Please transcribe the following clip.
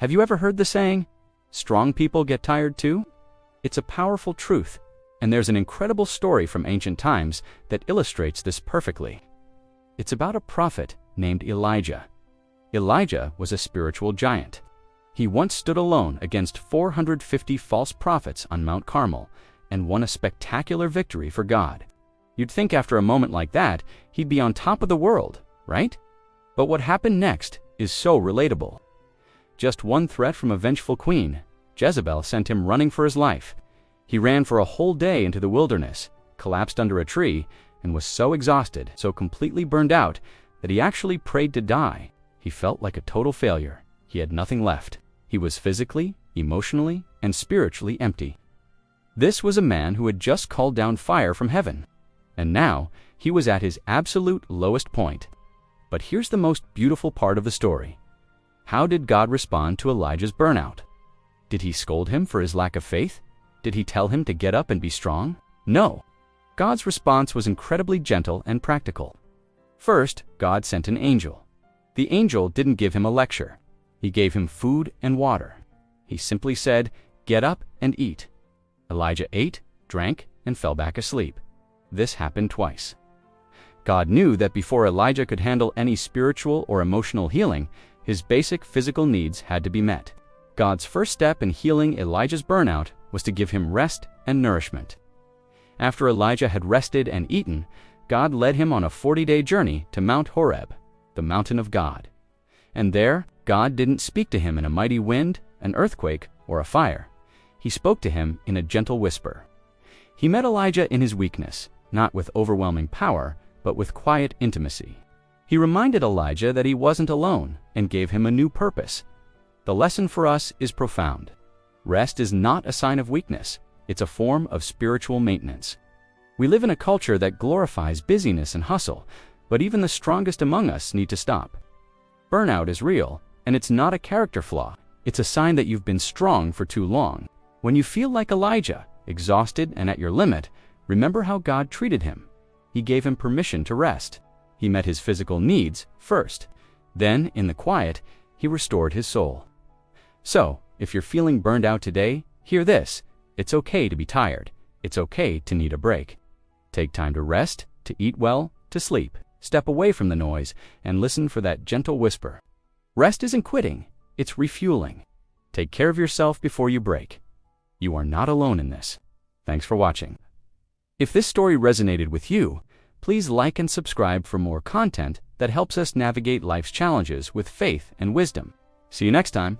Have you ever heard the saying, "Strong people get tired too"? It's a powerful truth, and there's an incredible story from ancient times that illustrates this perfectly. It's about a prophet named Elijah. Elijah was a spiritual giant. He once stood alone against 450 false prophets on Mount Carmel and won a spectacular victory for God. You'd think after a moment like that, he'd be on top of the world, right? But what happened next is so relatable. Just one threat from a vengeful queen, Jezebel, sent him running for his life. He ran for a whole day into the wilderness, collapsed under a tree, and was so exhausted, so completely burned out, that he actually prayed to die. He felt like a total failure. He had nothing left. He was physically, emotionally, and spiritually empty. This was a man who had just called down fire from heaven. And now, he was at his absolute lowest point. But here's the most beautiful part of the story. How did God respond to Elijah's burnout? Did he scold him for his lack of faith? Did he tell him to get up and be strong? No. God's response was incredibly gentle and practical. First, God sent an angel. The angel didn't give him a lecture. He gave him food and water. He simply said, "Get up and eat." Elijah ate, drank, and fell back asleep. This happened twice. God knew that before Elijah could handle any spiritual or emotional healing, his basic physical needs had to be met. God's first step in healing Elijah's burnout was to give him rest and nourishment. After Elijah had rested and eaten, God led him on a 40-day journey to Mount Horeb, the mountain of God. And there, God didn't speak to him in a mighty wind, an earthquake, or a fire. He spoke to him in a gentle whisper. He met Elijah in his weakness, not with overwhelming power, but with quiet intimacy. He reminded Elijah that he wasn't alone and gave him a new purpose. The lesson for us is profound. Rest is not a sign of weakness. It's a form of spiritual maintenance. We live in a culture that glorifies busyness and hustle, but even the strongest among us need to stop. Burnout is real, and it's not a character flaw. It's a sign that you've been strong for too long. When you feel like Elijah, exhausted and at your limit, remember how God treated him. He gave him permission to rest. He met his physical needs first. Then, in the quiet, he restored his soul. So, if you're feeling burned out today, hear this. It's okay to be tired. It's okay to need a break. Take time to rest, to eat well, to sleep. Step away from the noise and listen for that gentle whisper. Rest isn't quitting, it's refueling. Take care of yourself before you break. You are not alone in this. Thanks for watching. If this story resonated with you, please like and subscribe for more content that helps us navigate life's challenges with faith and wisdom. See you next time.